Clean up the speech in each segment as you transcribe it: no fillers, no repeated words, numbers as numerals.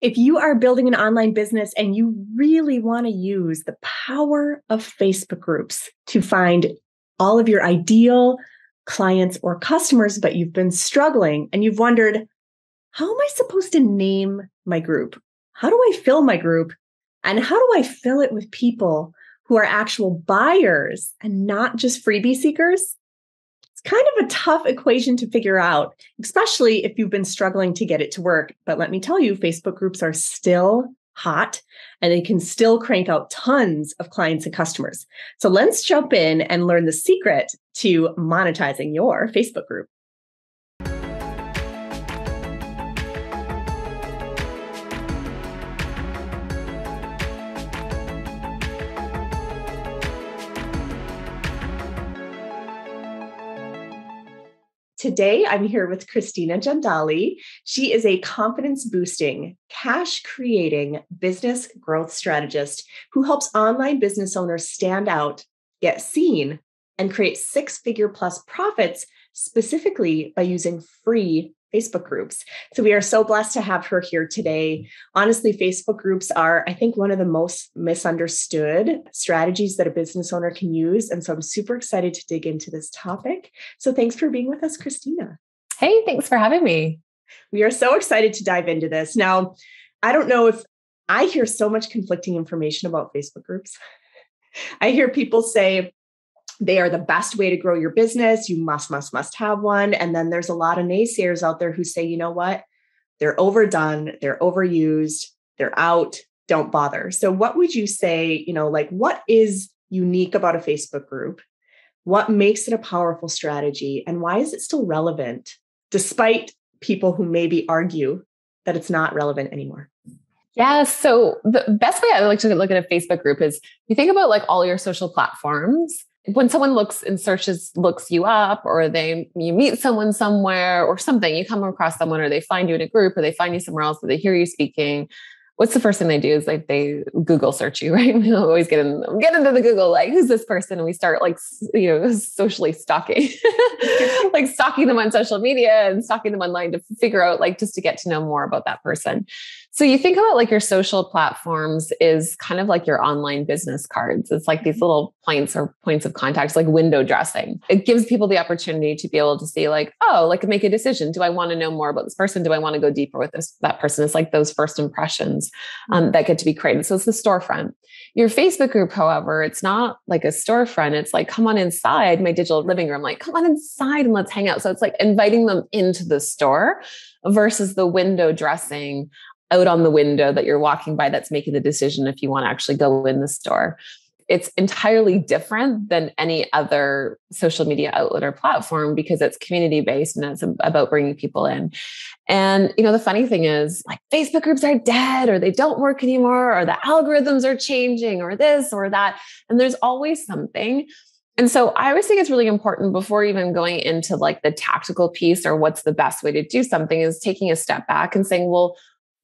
If you are building an online business and you really want to use the power of Facebook groups to find all of your ideal clients or customers, but you've been struggling and you've wondered, how am I supposed to name my group? How do I fill my group? And how do I fill it with people who are actual buyers and not just freebie seekers? Kind of a tough equation to figure out, especially if you've been struggling to get it to work. But let me tell you, Facebook groups are still hot and they can still crank out tons of clients and customers. So let's jump in and learn the secret to monetizing your Facebook group. Today, I'm here with Christina Jandali. She is a confidence-boosting, cash-creating business growth strategist who helps online business owners stand out, get seen, and create six-figure plus profits specifically by using free Facebook groups. So we are so blessed to have her here today. Honestly, Facebook groups are, I think, one of the most misunderstood strategies that a business owner can use. And so I'm super excited to dig into this topic. So thanks for being with us, Christina. Hey, thanks for having me. We are so excited to dive into this. Now, I don't know if I hear so much conflicting information about Facebook groups. I hear people say, they are the best way to grow your business. You must have one. And then there's a lot of naysayers out there who say, you know what? They're overdone. They're overused. They're out. Don't bother. So what would you say, what is unique about a Facebook group? What makes it a powerful strategy? And why is it still relevant despite people who maybe argue that it's not relevant anymore? Yeah. So the best way I like to look at a Facebook group is you think about like all your social platforms. When someone looks you up, or you meet someone somewhere or something, you come across someone, or they find you in a group, or they find you somewhere else, or they hear you speaking, what's the first thing they do is like they Google search you, right? We always get into the Google, like, who's this person? And we start like, socially stalking, like stalking them on social media and stalking them online to figure out, like, just to get to know more about that person. So you think about like your social platforms is kind of like your online business cards. It's like these little points of contact, like window dressing. It gives people the opportunity to be able to see like, make a decision. Do I want to know more about this person? Do I want to go deeper with that person? It's like those first impressions that get to be created. So it's the storefront. Your Facebook group, however, it's not like a storefront. It's like, come on inside my digital living room. Like, come on inside and let's hang out. So it's like inviting them into the store versus the window dressing out on the window that you're walking by that's making the decision if you want to actually go in the store. It's entirely different than any other social media outlet or platform because it's community-based and it's about bringing people in. And, the funny thing is, like, Facebook groups are dead, or they don't work anymore, or the algorithms are changing, or this or that. And there's always something. And so I always think it's really important before even going into like the tactical piece or what's the best way to do something is taking a step back and saying, well,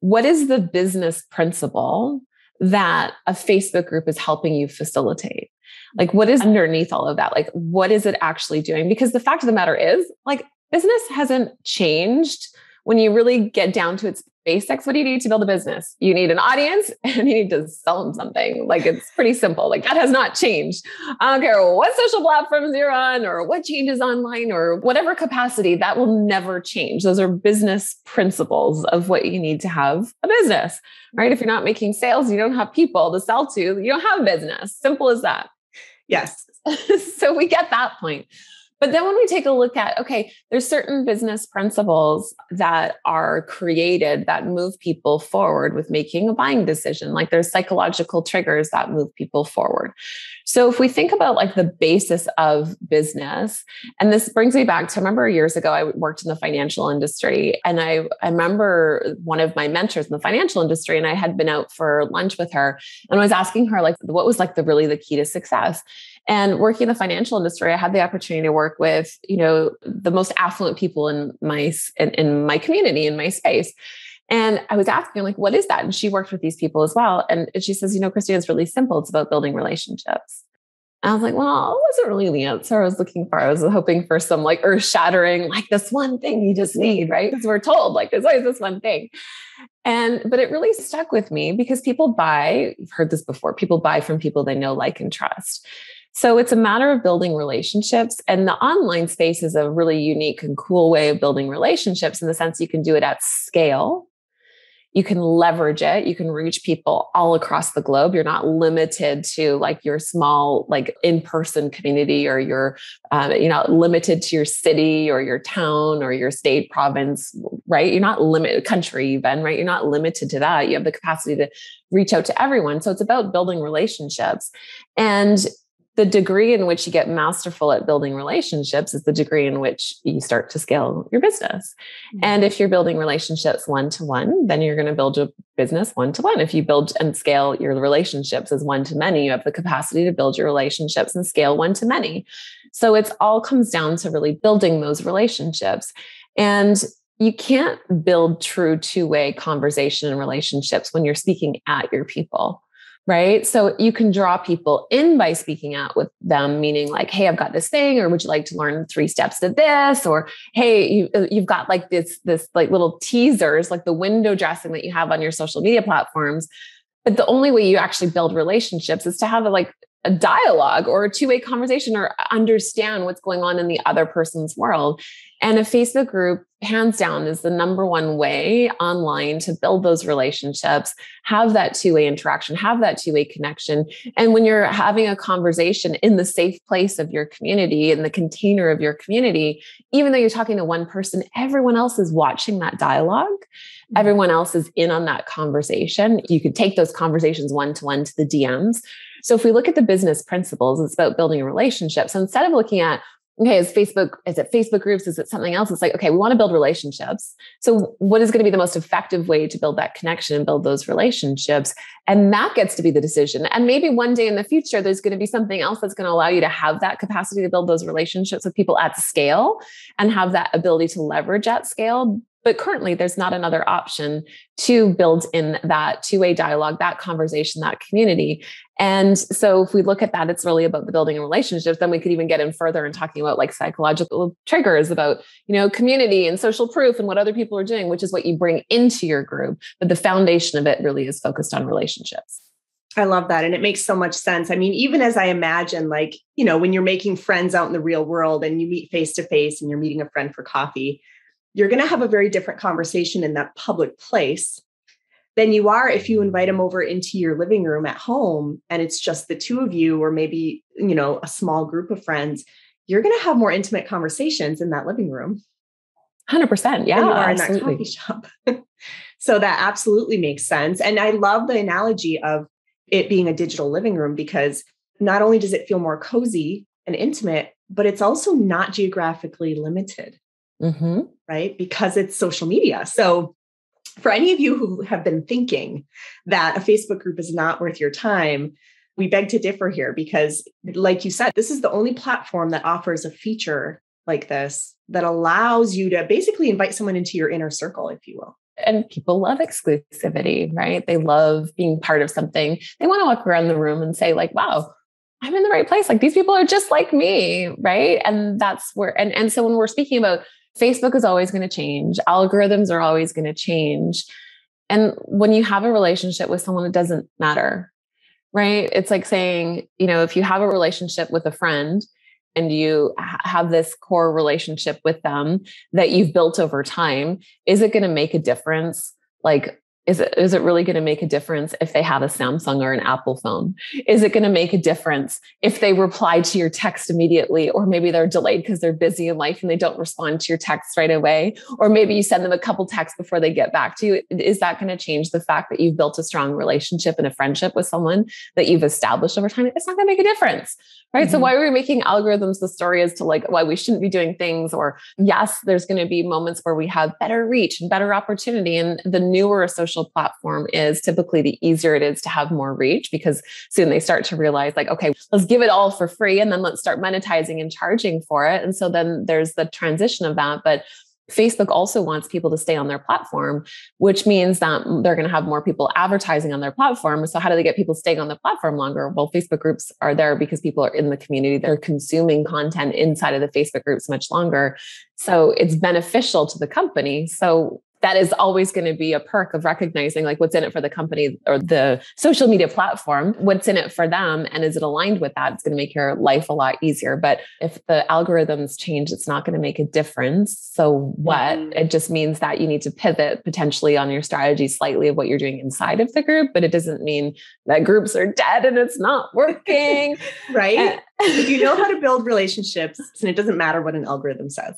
what is the business principle that a Facebook group is helping you facilitate? Like, what is underneath all of that? Like, what is it actually doing? Because the fact of the matter is, like, business hasn't changed. When you really get down to its basics, what do you need to build a business? You need an audience and you need to sell them something. Like, it's pretty simple. Like, that has not changed. I don't care what social platforms you're on or what changes online or whatever capacity, that will never change. Those are business principles of what you need to have a business, right? If you're not making sales, you don't have people to sell to, you don't have a business. Simple as that. Yes. So we get that point. But then when we take a look at, okay, there's certain business principles that are created that move people forward with making a buying decision. Like, there's psychological triggers that move people forward. So if we think about like the basis of business, and this brings me back to, I remember years ago, I worked in the financial industry, and I remember one of my mentors in the financial industry, and I had been out for lunch with her, and I was asking her like, what was like the key to success? And working in the financial industry, I had the opportunity to work with, the most affluent people in my community, in my space. And I was asking, like, what is that? And she worked with these people as well. And she says, Christina, it's really simple. It's about building relationships. I was like, well, it wasn't really the answer I was looking for. I was hoping for some like earth shattering, like this one thing you just need, right? Because we're told like there's always this one thing. But it really stuck with me because people buy, you've heard this before, people buy from people they know, like, and trust. So it's a matter of building relationships. And the online space is a really unique and cool way of building relationships in the sense you can do it at scale. You can leverage it. You can reach people all across the globe. You're not limited to like your small, like in-person community, or you're not limited to your city or your town or your state, province, right? You're not limited, country even, right? You're not limited to that. You have the capacity to reach out to everyone. So it's about building relationships. And the degree in which you get masterful at building relationships is the degree in which you start to scale your business. Mm-hmm. And if you're building relationships one-to-one, then you're going to build your business one-to-one. If you build and scale your relationships as one-to-many, you have the capacity to build your relationships and scale one-to-many. So it's all comes down to really building those relationships. And you can't build true two-way conversation and relationships when you're speaking at your people. Right. So you can draw people in by speaking out with them, meaning like, hey, I've got this thing, or would you like to learn 3 steps to this? Or, hey, you've got like this like little teasers, like the window dressing that you have on your social media platforms. But the only way you actually build relationships is to have a dialogue or a two-way conversation, or understand what's going on in the other person's world. And a Facebook group, hands down, is the number one way online to build those relationships, have that two-way interaction, have that two-way connection. And when you're having a conversation in the safe place of your community, in the container of your community, even though you're talking to one person, everyone else is watching that dialogue. Everyone else is in on that conversation. You could take those conversations one-to-one to the DMs. So if we look at the business principles, it's about building a relationship. So instead of looking at, okay, is it Facebook groups? Is it something else? It's like, okay, we want to build relationships. So what is going to be the most effective way to build that connection and build those relationships? And that gets to be the decision. And maybe one day in the future, there's going to be something else that's going to allow you to have that capacity to build those relationships with people at scale and have that ability to leverage at scale. But currently, there's not another option to build in that two-way dialogue, that conversation, that community. And so if we look at that, it's really about the building of relationships. Then we could even get in further and talking about like psychological triggers, about, community and social proof and what other people are doing, which is what you bring into your group. But the foundation of it really is focused on relationships. I love that. And it makes so much sense. I mean, even as I imagine, like, when you're making friends out in the real world and you meet face to face and you're meeting a friend for coffee, you're going to have a very different conversation in that public place than you are if you invite them over into your living room at home and it's just the two of you, or maybe, a small group of friends. You're going to have more intimate conversations in that living room. 100%. Yeah. Than you are in that coffee shop. So that absolutely makes sense. And I love the analogy of it being a digital living room, because not only does it feel more cozy and intimate, but it's also not geographically limited. Mm-hmm. Right? Because it's social media. So for any of you who have been thinking that a Facebook group is not worth your time, we beg to differ here, because like you said, this is the only platform that offers a feature like this that allows you to basically invite someone into your inner circle, if you will. And people love exclusivity, right? They love being part of something. They want to walk around the room and say like, wow, I'm in the right place. Like these people are just like me, right? And that's where, and so when we're speaking about Facebook is always going to change. Algorithms are always going to change. And when you have a relationship with someone, it doesn't matter, right? It's like saying, if you have a relationship with a friend and you have this core relationship with them that you've built over time, is it going to make a difference? Like, is it really going to make a difference if they have a Samsung or an Apple phone? Is it going to make a difference if they reply to your text immediately, or maybe they're delayed because they're busy in life and they don't respond to your text right away? Or maybe you send them a couple texts before they get back to you. Is that going to change the fact that you've built a strong relationship and a friendship with someone that you've established over time? It's not going to make a difference, right? Mm-hmm. So why are we making algorithms the story as to like why we shouldn't be doing things? Or yes, there's going to be moments where we have better reach and better opportunity. And the newer a social platform is, typically the easier it is to have more reach, because soon they start to realize like, okay, let's give it all for free and then let's start monetizing and charging for it. And so then there's the transition of that. But Facebook also wants people to stay on their platform, which means that they're going to have more people advertising on their platform. So how do they get people staying on the platform longer? Well, Facebook groups are there because people are in the community. They're consuming content inside of the Facebook groups much longer. So it's beneficial to the company. So that is always going to be a perk of recognizing like what's in it for the company or the social media platform, what's in it for them. And is it aligned with that? It's going to make your life a lot easier. But if the algorithms change, it's not going to make a difference. So what? It just means that you need to pivot potentially on your strategy slightly of what you're doing inside of the group, but it doesn't mean that groups are dead and it's not working. Right? If you know how to build relationships, and it doesn't matter what an algorithm says.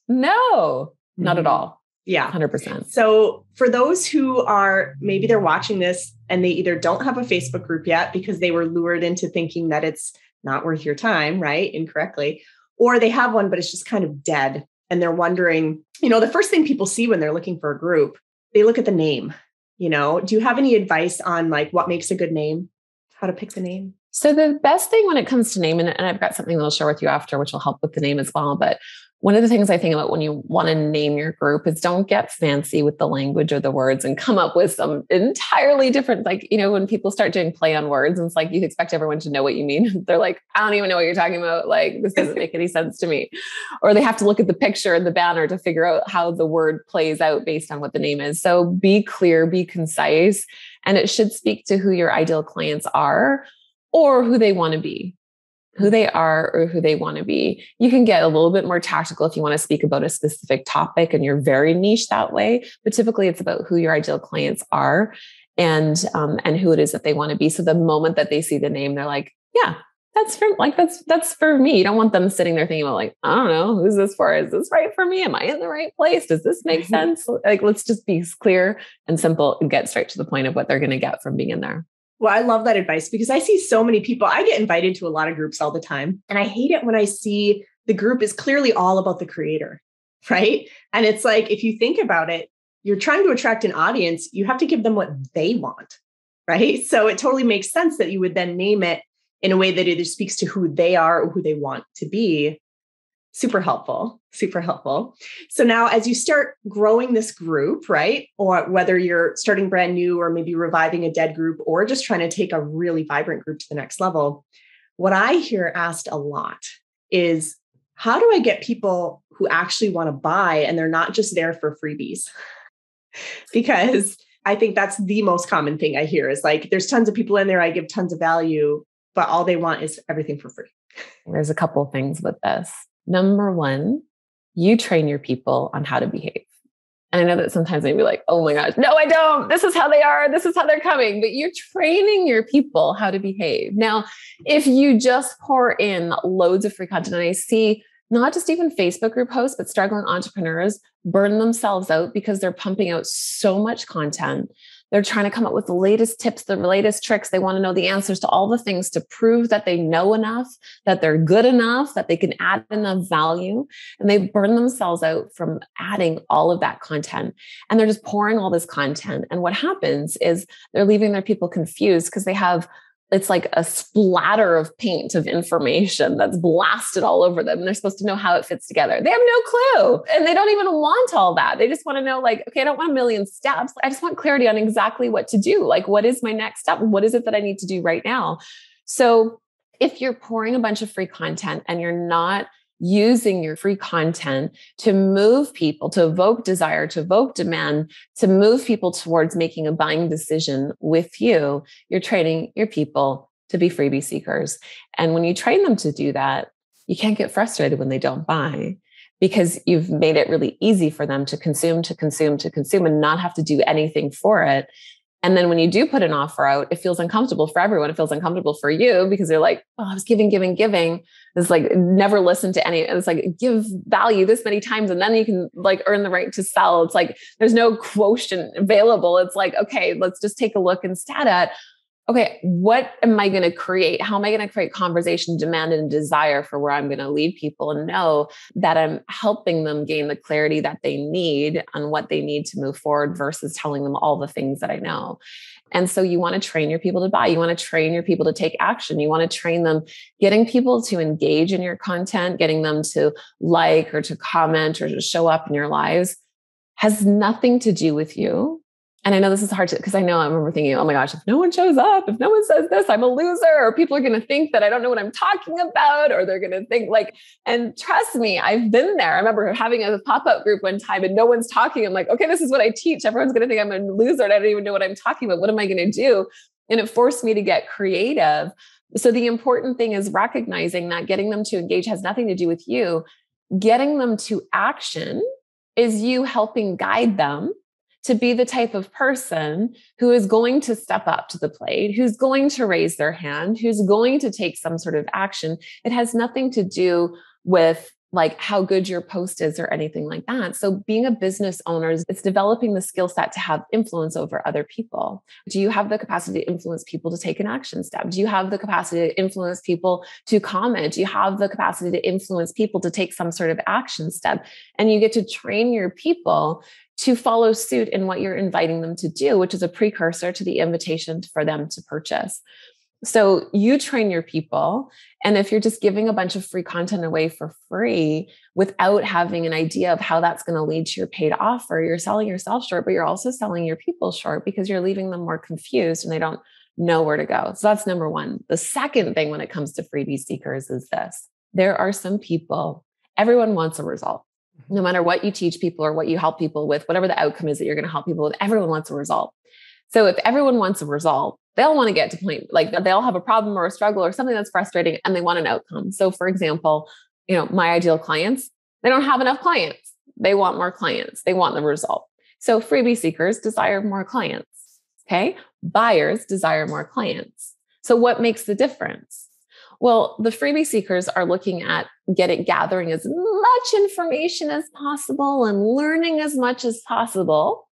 No, not at all. Yeah. 100%. So for those who are, maybe they're watching this and they either don't have a Facebook group yet because they were lured into thinking that it's not worth your time, right? Incorrectly. Or they have one, but it's just kind of dead. And they're wondering, the first thing people see when they're looking for a group, they look at the name. Do you have any advice on like what makes a good name? How to pick the name? So the best thing when it comes to name, and I've got something that I'll share with you after, which will help with the name as well. But one of the things I think about when you want to name your group is don't get fancy with the language or the words and come up with some entirely different, like, when people start doing play on words and it's like, you expect everyone to know what you mean. They're like, I don't even know what you're talking about. Like, this doesn't make any sense to me. Or they have to look at the picture and the banner to figure out how the word plays out based on what the name is. So be clear, be concise, and it should speak to who your ideal clients are or who they want to be. Who they are or who they want to be. You can get a little bit more tactical if you want to speak about a specific topic and you're very niche that way. But typically it's about who your ideal clients are and who it is that they want to be. So the moment that they see the name, they're like, yeah, that's for me. You don't want them sitting there thinking about like, I don't know, who's this for? Is this right for me? Am I in the right place? Does this make sense? Like, let's just be clear and simple and get straight to the point of what they're going to get from being in there. Well, I love that advice because I see so many people. I get invited to a lot of groups all the time. And I hate it when I see the group is clearly all about the creator, right? And it's like, if you think about it, you're trying to attract an audience, you have to give them what they want, right? So it totally makes sense that you would then name it in a way that either speaks to who they are or who they want to be. Super helpful, super helpful. So now as you start growing this group, right? Or whether you're starting brand new or maybe reviving a dead group or just trying to take a really vibrant group to the next level, what I hear asked a lot is, how do I get people who actually want to buy and they're not just there for freebies? Because I think that's the most common thing I hear is like, there's tons of people in there, I give tons of value, but all they want is everything for free. There's a couple of things with this. Number one, you train your people on how to behave. And I know that sometimes they'd be like, oh my gosh, no, I don't. This is how they are. This is how they're coming. But you're training your people how to behave. Now, if you just pour in loads of free content, and I see not just even Facebook group hosts, but struggling entrepreneurs burn themselves out because they're pumping out so much content. They're trying to come up with the latest tips, the latest tricks. They want to know the answers to all the things to prove that they know enough, that they're good enough, that they can add enough value. And they burn themselves out from adding all of that content. And they're just pouring all this content. And what happens is they're leaving their people confused because it's like a splatter of paint of information that's blasted all over them. And they're supposed to know how it fits together. They have no clue. And they don't even want all that. They just want to know like, okay, I don't want a million steps. I just want clarity on exactly what to do. Like, what is my next step? What is it that I need to do right now? So if you're pouring a bunch of free content and you're not using your free content to move people, to evoke desire, to evoke demand, to move people towards making a buying decision with you, you're training your people to be freebie seekers. And when you train them to do that, you can't get frustrated when they don't buy because you've made it really easy for them to consume and not have to do anything for it. And then when you do put an offer out, it feels uncomfortable for everyone. It feels uncomfortable for you because they're like, oh, I was giving. It's like, never listen to any, it's like, give value this many times and then you can like earn the right to sell. It's like, there's no quotient available. It's like, okay, let's just take a look instead at okay, what am I going to create? How am I going to create conversation, demand, and desire for where I'm going to lead people, and know that I'm helping them gain the clarity that they need on what they need to move forward versus telling them all the things that I know. And so you want to train your people to buy. You want to train your people to take action. You want to train them, getting people to engage in your content, getting them to like or to comment or to show up in your lives has nothing to do with you. And I know this is hard to, because I remember thinking, oh my gosh, if no one shows up, if no one says this, I'm a loser, or people are going to think that I don't know what I'm talking about, or they're going to think like, and trust me, I've been there. I remember having a pop-up group one time and no one's talking. I'm like, okay, this is what I teach. Everyone's going to think I'm a loser and I don't even know what I'm talking about. What am I going to do? And it forced me to get creative. So the important thing is recognizing that getting them to engage has nothing to do with you. Getting them to action is you helping guide them to be the type of person who is going to step up to the plate, who's going to raise their hand, who's going to take some sort of action. It has nothing to do with like how good your post is or anything like that. So being a business owner, it's developing the skill set to have influence over other people. Do you have the capacity to influence people to take an action step? Do you have the capacity to influence people to comment? Do you have the capacity to influence people to take some sort of action step? And you get to train your people to follow suit in what you're inviting them to do, which is a precursor to the invitation for them to purchase. So you train your people. And if you're just giving a bunch of free content away for free without having an idea of how that's going to lead to your paid offer, you're selling yourself short, but you're also selling your people short because you're leaving them more confused and they don't know where to go. So that's number one. The second thing when it comes to freebie seekers is this. There are some people, everyone wants a result. No matter what you teach people or what you help people with, whatever the outcome is that you're going to help people with, everyone wants a result. So if everyone wants a result, they'll want to get to point, like they'll have a problem or a struggle or something that's frustrating and they want an outcome. So for example, my ideal clients, they don't have enough clients. They want more clients. They want the result. So freebie seekers desire more clients. Okay. Buyers desire more clients. So what makes the difference? Well, the freebie seekers are looking at gathering as much information as possible and learning as much as possible.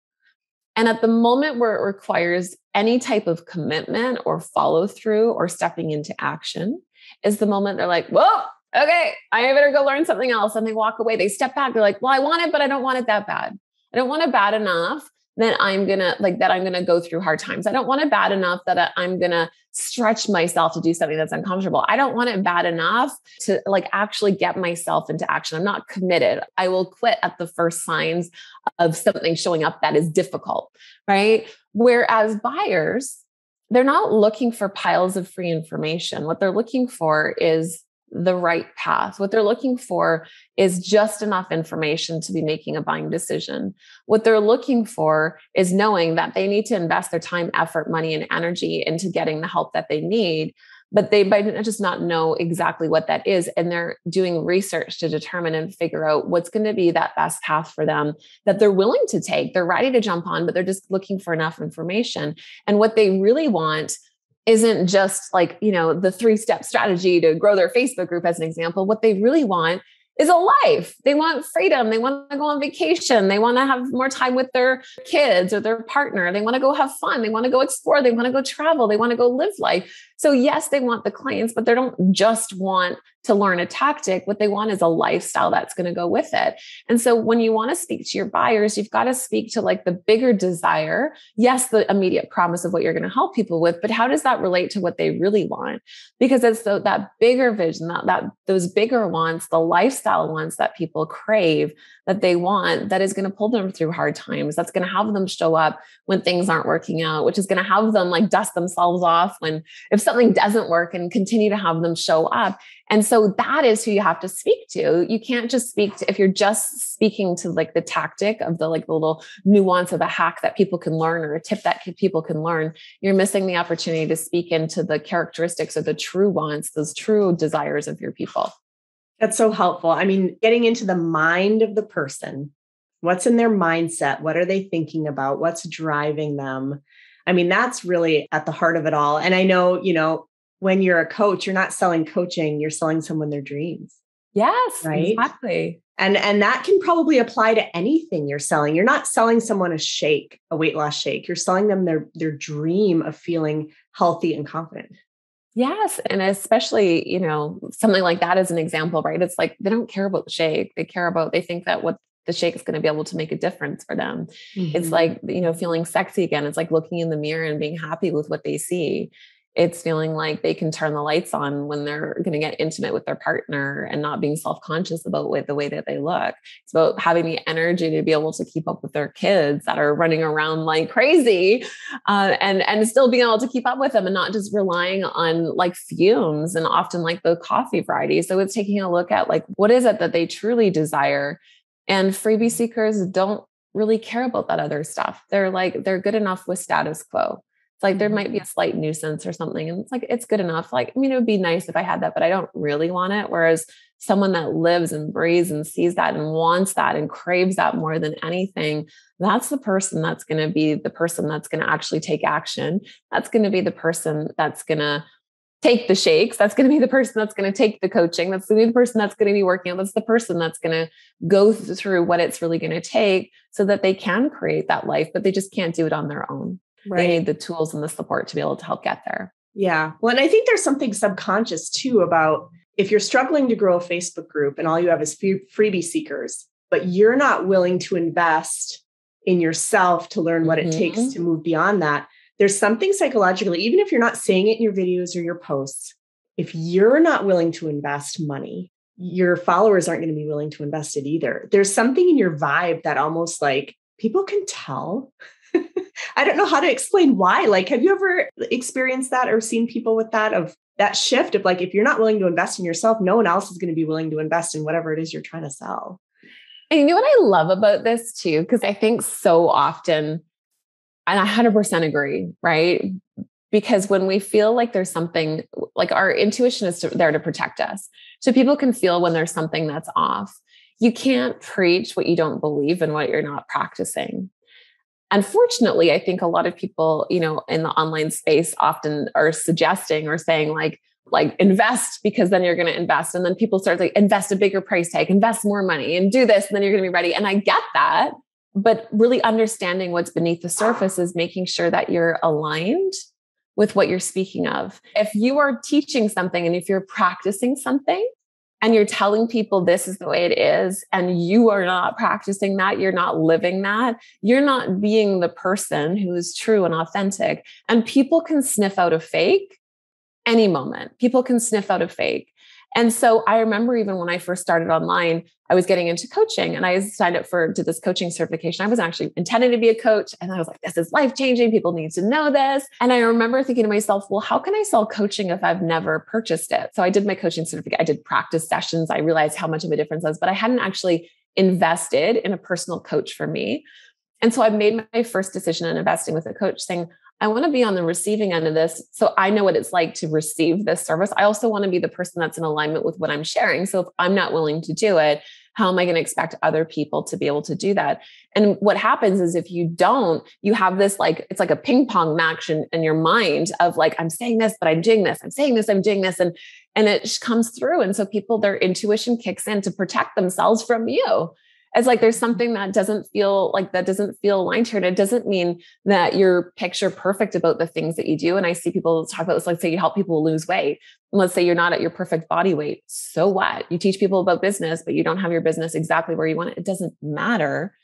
And at the moment where it requires any type of commitment or follow through or stepping into action is the moment they're like, whoa, okay, I better go learn something else. And they walk away. They step back. They're like, well, I want it, but I don't want it that bad. I don't want it bad enough that I'm going to go through hard times. I don't want it bad enough that I'm going to stretch myself to do something that's uncomfortable. I don't want it bad enough to actually get myself into action. I'm not committed. I will quit at the first signs of something showing up that is difficult, right? Whereas buyers, they're not looking for piles of free information. What they're looking for is the right path. What they're looking for is just enough information to be making a buying decision. What they're looking for is knowing that they need to invest their time, effort, money, and energy into getting the help that they need, but they might just not know exactly what that is. And they're doing research to determine and figure out what's going to be that best path for them that they're willing to take. They're ready to jump on, but they're just looking for enough information. And what they really want isn't just the 3-step strategy to grow their Facebook group as an example. What they really want is a life. They want freedom. They want to go on vacation. They want to have more time with their kids or their partner. They want to go have fun. They want to go explore. They want to go travel. They want to go live life. So yes, they want the clients, but they don't just want to learn a tactic. What they want is a lifestyle that's going to go with it. And so when you want to speak to your buyers, you've got to speak to the bigger desire. Yes, the immediate promise of what you're going to help people with, but how does that relate to what they really want? Because it's that bigger vision, that those bigger wants, the lifestyle wants that people crave, that they want, that is going to pull them through hard times. That's going to have them show up when things aren't working out, which is going to have them dust themselves off if something doesn't work, and continue to have them show up. And so that is who you have to speak to. You can't just speak to, if you're just speaking to the tactic of the little nuance of a hack that people can learn or a tip that people can learn, you're missing the opportunity to speak into the characteristics or the true wants, those true desires of your people. That's so helpful. I mean, getting into the mind of the person, what's in their mindset? What are they thinking about? What's driving them? I mean, that's really at the heart of it all. And I know, when you're a coach, you're not selling coaching, you're selling someone their dreams. Yes, right? exactly. And that can probably apply to anything you're selling. You're not selling someone a shake, a weight loss shake. You're selling them their dream of feeling healthy and confident. Yes. And especially, something like that as an example, right? It's like, they don't care about the shake. They think that what the shake is going to be able to make a difference for them. It's like, feeling sexy again. It's like looking in the mirror and being happy with what they see. It's feeling like they can turn the lights on when they're going to get intimate with their partner and not being self-conscious about the way that they look. It's about having the energy to be able to keep up with their kids that are running around like crazy, and still being able to keep up with them and not just relying on like fumes and often like the coffee variety. So it's taking a look at like, what is it that they truly desire? And freebie seekers don't really care about that other stuff. They're good enough with status quo. It's like, there might be a slight nuisance or something. And it's like, it's good enough. Like, it would be nice if I had that, but I don't really want it. Whereas someone that lives and breathes and sees that and wants that and craves that more than anything, that's the person that's going to be the person that's going to actually take action. That's going to be the person that's going to take the shakes. That's going to be the person that's going to take the coaching. That's going to be the person that's going to be working out. That's the person that's going to go through what it's really going to take so that they can create that life, but they just can't do it on their own. Right. They need the tools and the support to be able to help get there. Yeah. Well, and I think there's something subconscious too about if you're struggling to grow a Facebook group and all you have is freebie seekers, but you're not willing to invest in yourself to learn what it takes to move beyond that. There's something psychologically, even if you're not saying it in your videos or your posts, if you're not willing to invest money, your followers aren't going to be willing to invest it either. There's something in your vibe that almost like people can tell. I don't know how to explain why. Like, have you ever experienced that or seen people with that, of that shift of like, if you're not willing to invest in yourself, no one else is going to be willing to invest in whatever it is you're trying to sell. And you know what I love about this too? Because I think so often, and I 100% agree, right? Because when we feel like there's something, like our intuition is there to protect us. So people can feel when there's something that's off. You can't preach what you don't believe and what you're not practicing. Unfortunately, I think a lot of people, in the online space often are suggesting or saying like invest because then you're going to invest. And then people start like invest a bigger price tag, invest more money and do this. And then you're going to be ready. And I get that, but really understanding what's beneath the surface is making sure that you're aligned with what you're speaking of. If you are teaching something and if you're practicing something, and you're telling people this is the way it is, and you are not practicing that, you're not living that, you're not being the person who is true and authentic. And people can sniff out a fake any moment. People can sniff out a fake. And so I remember even when I first started online, I was getting into coaching and I signed up to this coaching certification. I was actually intending to be a coach. And I was like, this is life-changing. People need to know this. And I remember thinking to myself, well, how can I sell coaching if I've never purchased it? So I did my coaching certificate. I did practice sessions. I realized how much of a difference it was, but I hadn't actually invested in a personal coach for me. And so I made my first decision in investing with a coach saying, I want to be on the receiving end of this. So I know what it's like to receive this service. I also want to be the person that's in alignment with what I'm sharing. So if I'm not willing to do it, how am I going to expect other people to be able to do that? And what happens is if you don't, you have this like, it's like a ping pong match in your mind of like, I'm saying this, but I'm doing this. I'm saying this, I'm doing this. And it comes through. And so people, their intuition kicks in to protect themselves from you. It's like there's something that doesn't feel aligned here. And it doesn't mean that you're picture perfect about the things that you do. And I see people talk about this, like say you help people lose weight. And let's say you're not at your perfect body weight. So what? You teach people about business, but you don't have your business exactly where you want it. It doesn't matter.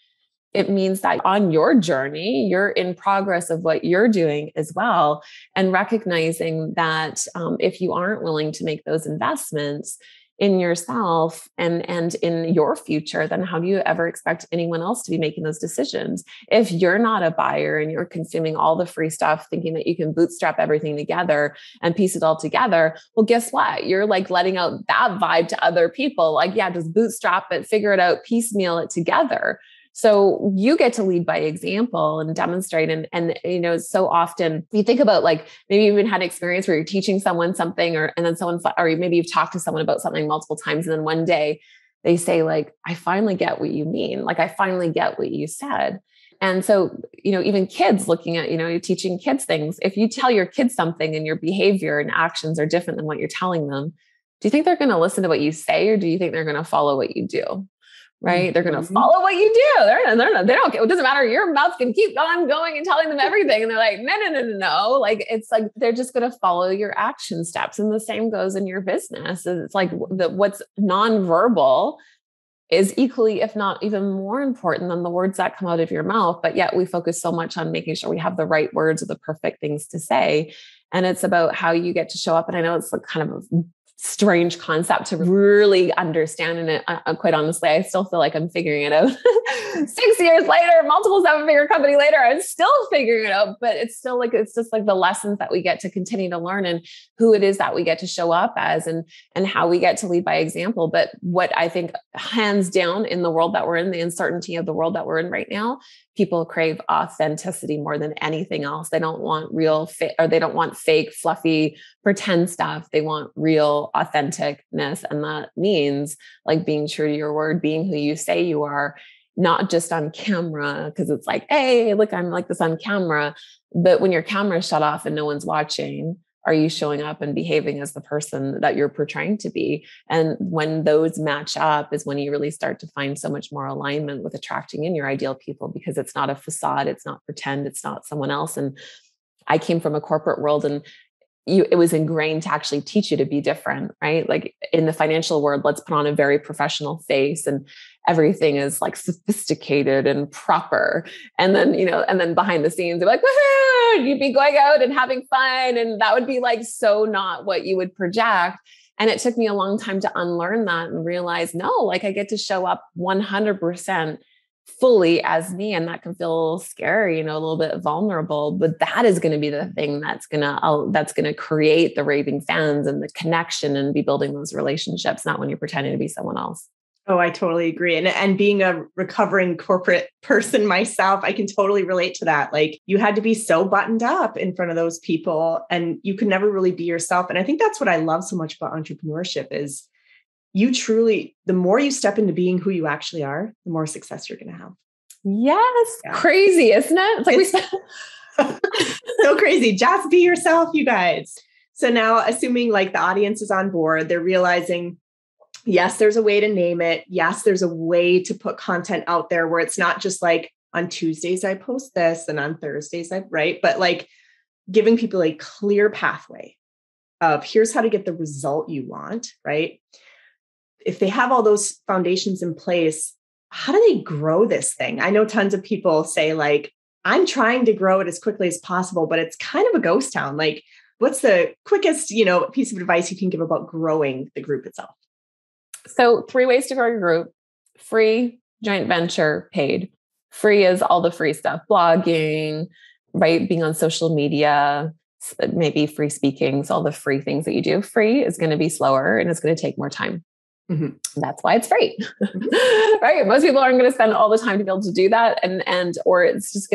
It means that on your journey, you're in progress of what you're doing as well. And recognizing that if you aren't willing to make those investments in yourself and in your future, then how do you ever expect anyone else to be making those decisions? If you're not a buyer and you're consuming all the free stuff, thinking that you can bootstrap everything together and piece it all together, well, guess what? You're like letting out that vibe to other people. Like, yeah, just bootstrap it, figure it out, piecemeal it together. So you get to lead by example and demonstrate. And so often you think about like, maybe you even had an experience where you're teaching someone something or maybe you've talked to someone about something multiple times. And then one day they say like, I finally get what you mean. Like, I finally get what you said. And so, even kids looking at, you're teaching kids things. If you tell your kids something and your behavior and actions are different than what you're telling them, do you think they're going to listen to what you say, or do you think they're going to follow what you do? Right? They're going to follow what you do. They don't care. It doesn't matter. Your mouth can keep on going and telling them everything. And they're like, no. Like, it's like, they're just going to follow your action steps. And the same goes in your business. It's like what's nonverbal is equally, if not even more important than the words that come out of your mouth. But yet we focus so much on making sure we have the right words or the perfect things to say. And it's about how you get to show up. And I know it's like kind of a strange concept to really understand. And quite honestly, I still feel like I'm figuring it out 6 years later, multiple 7-figure company later, I'm still figuring it out, but it's still like, it's just like the lessons that we get to continue to learn and who it is that we get to show up as and how we get to lead by example. But what I think hands down in the world that we're in, the uncertainty of the world that we're in right now, people crave authenticity more than anything else. They don't want or they don't want fake, fluffy, pretend stuff. They want real authenticness. And that means like being true to your word, being who you say you are, not just on camera. Cause it's like, hey, look, I'm like this on camera. But when your camera's shut off and no one's watching, are you showing up and behaving as the person that you're portraying to be? And when those match up is when you really start to find so much more alignment with attracting in your ideal people, because it's not a facade. It's not pretend. It's not someone else. And I came from a corporate world, and it was ingrained to actually teach you to be different, right? Like in the financial world, let's put on a very professional face and everything is like sophisticated and proper. And then, and then behind the scenes, they're like, woohoo, you'd be going out and having fun. And that would be like, so not what you would project. And it took me a long time to unlearn that and realize, no, like I get to show up 100% fully as me. And that can feel scary, a little bit vulnerable, but that is going to be the thing that's going to create the raving fans and the connection and be building those relationships, not when you're pretending to be someone else. Oh, I totally agree. And being a recovering corporate person myself, I can totally relate to that. Like you had to be so buttoned up in front of those people and you could never really be yourself. And I think that's what I love so much about entrepreneurship is you truly, the more you step into being who you actually are, the more success you're going to have. Yes. Yeah. Crazy, isn't it? It's like so crazy. Just be yourself, you guys. So now assuming like the audience is on board, they're realizing, yes, there's a way to name it. Yes, there's a way to put content out there where it's not just like on Tuesdays, I post this and on Thursdays, right? But like giving people a clear pathway of here's how to get the result you want, right? If they have all those foundations in place, how do they grow this thing? I know tons of people say like, I'm trying to grow it as quickly as possible, but it's kind of a ghost town. Like what's the quickest, piece of advice you can give about growing the group itself? So 3 ways to grow your group: free, joint venture, paid. Free is all the free stuff, blogging, right? Being on social media, maybe free speaking. So all the free things that you do. Free is going to be slower and it's going to take more time. Mm-hmm. That's why it's free, right? Most people aren't going to spend all the time to be able to do that. Or it's just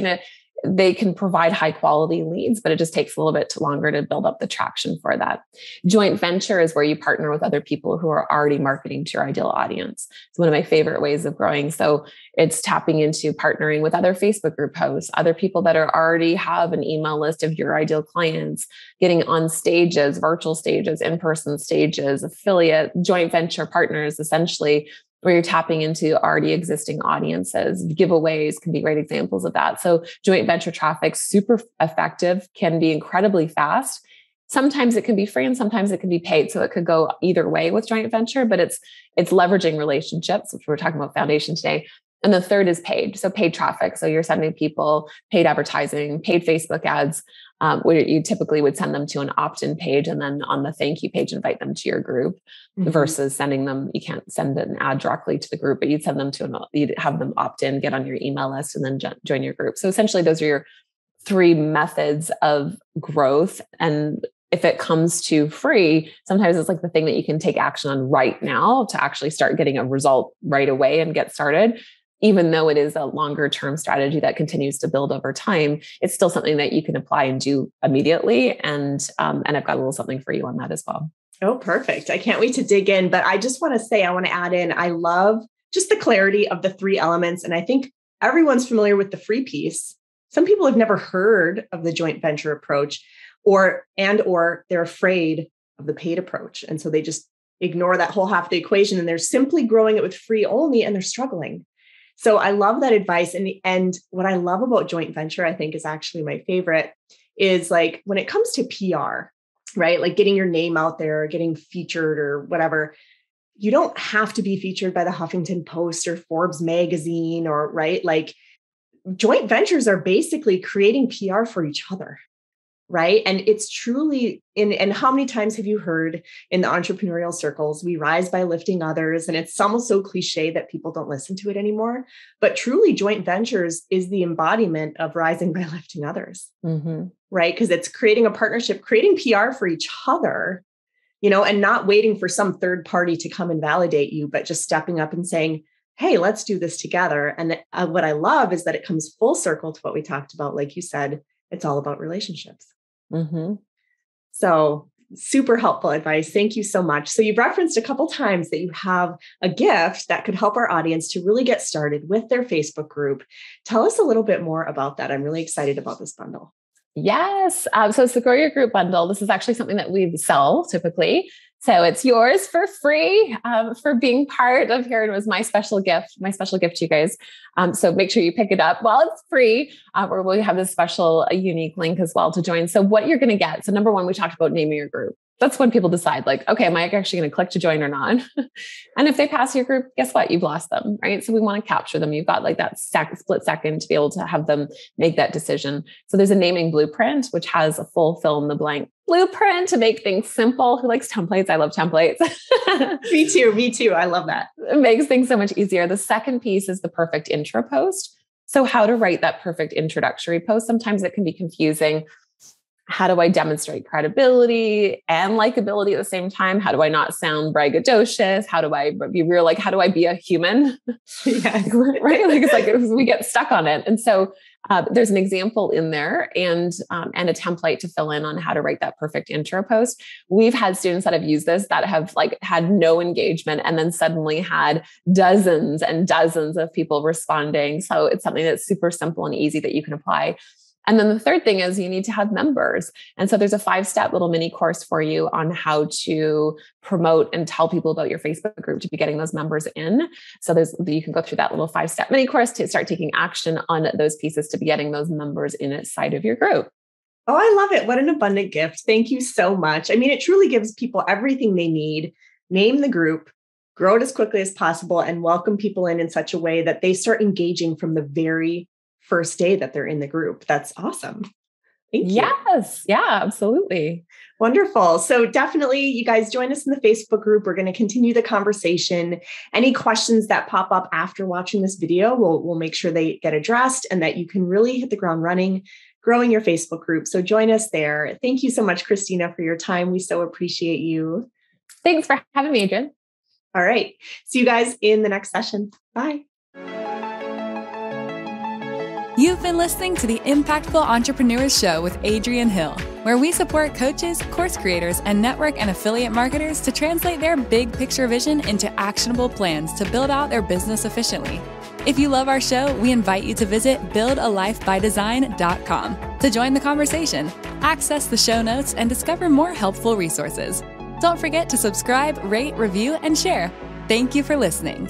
they can provide high quality leads, but it just takes a little bit longer to build up the traction for that. Joint venture is where you partner with other people who are already marketing to your ideal audience. It's one of my favorite ways of growing. So it's tapping into partnering with other Facebook group hosts, other people that already have an email list of your ideal clients, getting on stages, virtual stages, in-person stages, affiliate, joint venture partners, essentially, where you're tapping into already existing audiences. Giveaways can be great examples of that. So joint venture traffic, super effective, can be incredibly fast. Sometimes it can be free and sometimes it can be paid. So it could go either way with joint venture, but it's leveraging relationships, which we're talking about foundation today. And the third is paid. So paid traffic. So you're sending people paid advertising, paid Facebook ads, where you typically would send them to an opt-in page and then on the thank you page, invite them to your group versus sending them, you can't send an ad directly to the group, but you'd send them you'd have them opt in, get on your email list and then join your group. So essentially those are your 3 methods of growth. And if it comes to free, sometimes it's like the thing that you can take action on right now to actually start getting a result right away and get started. Even though it is a longer term strategy that continues to build over time, it's still something that you can apply and do immediately. And I've got a little something for you on that as well. Oh, perfect. I can't wait to dig in, but I just want to say, I want to add in, I love just the clarity of the 3 elements. And I think everyone's familiar with the free piece. Some people have never heard of the joint venture approach or they're afraid of the paid approach. And so they just ignore that whole half of the equation and they're simply growing it with free only and they're struggling. So I love that advice. And what I love about joint venture, I think is actually my favorite, is like when it comes to PR, right? Like getting your name out there, getting featured or whatever. You don't have to be featured by the Huffington Post or Forbes magazine or right. Like joint ventures are basically creating PR for each other. Right. And it's truly and how many times have you heard in the entrepreneurial circles, we rise by lifting others. And it's almost so cliche that people don't listen to it anymore. But truly, joint ventures is the embodiment of rising by lifting others. Mm-hmm. Right. Because it's creating a partnership, creating PR for each other, and not waiting for some third party to come and validate you, but just stepping up and saying, hey, let's do this together. And what I love is that it comes full circle to what we talked about. Like you said, it's all about relationships. Mm-hmm. So super helpful advice. Thank you so much. So you've referenced a couple times that you have a gift that could help our audience to really get started with their Facebook group. Tell us a little bit more about that. I'm really excited about this bundle. Yes. So it's the Grow Your Group bundle. This is actually something that we sell typically. So it's yours for free for being part of here. It was my special gift to you guys. So make sure you pick it up while it's free, or we'll have this special, unique link as well to join. So what you're going to get. So number one, we talked about naming your group. That's when people decide like, okay, am I actually going to click to join or not? And if they pass your group, guess what? You've lost them, right? So we want to capture them. You've got like that split second to be able to have them make that decision. So there's a naming blueprint, which has a full fill in the blank blueprint to make things simple. Who likes templates? I love templates. Me too. I love that. It makes things so much easier. The second piece is the perfect intro post. So how to write that perfect introductory post. Sometimes it can be confusing. How do I demonstrate credibility and likability at the same time? How do I not sound braggadocious? How do I be real? Like, how do I be a human? Yes. Right? Like, it's like we get stuck on it. And so there's an example in there and a template to fill in on how to write that perfect intro post. We've had students that have used this that have like had no engagement and then suddenly had dozens and dozens of people responding. So it's something that's super simple and easy that you can apply. And then the third thing is you need to have members. And so there's a 5-step little mini course for you on how to promote and tell people about your Facebook group to be getting those members in. So you can go through that little 5-step mini course to start taking action on those pieces to be getting those members inside of your group. Oh, I love it. What an abundant gift. Thank you so much. I mean, it truly gives people everything they need. Name the group, grow it as quickly as possible, and welcome people in such a way that they start engaging from the very first day that they're in the group. That's awesome. Thank you. Yes. Yeah, absolutely. Wonderful. So definitely you guys join us in the Facebook group. We're going to continue the conversation. Any questions that pop up after watching this video, we'll make sure they get addressed and that you can really hit the ground running, growing your Facebook group. So join us there. Thank you so much, Christina, for your time. We so appreciate you. Thanks for having me, Adrienne. All right. See you guys in the next session. Bye. You've been listening to the Impactful Entrepreneurs Show with Adrienne Hill, where we support coaches, course creators, and network and affiliate marketers to translate their big picture vision into actionable plans to build out their business efficiently. If you love our show, we invite you to visit buildalifebydesign.com to join the conversation, access the show notes, and discover more helpful resources. Don't forget to subscribe, rate, review, and share. Thank you for listening.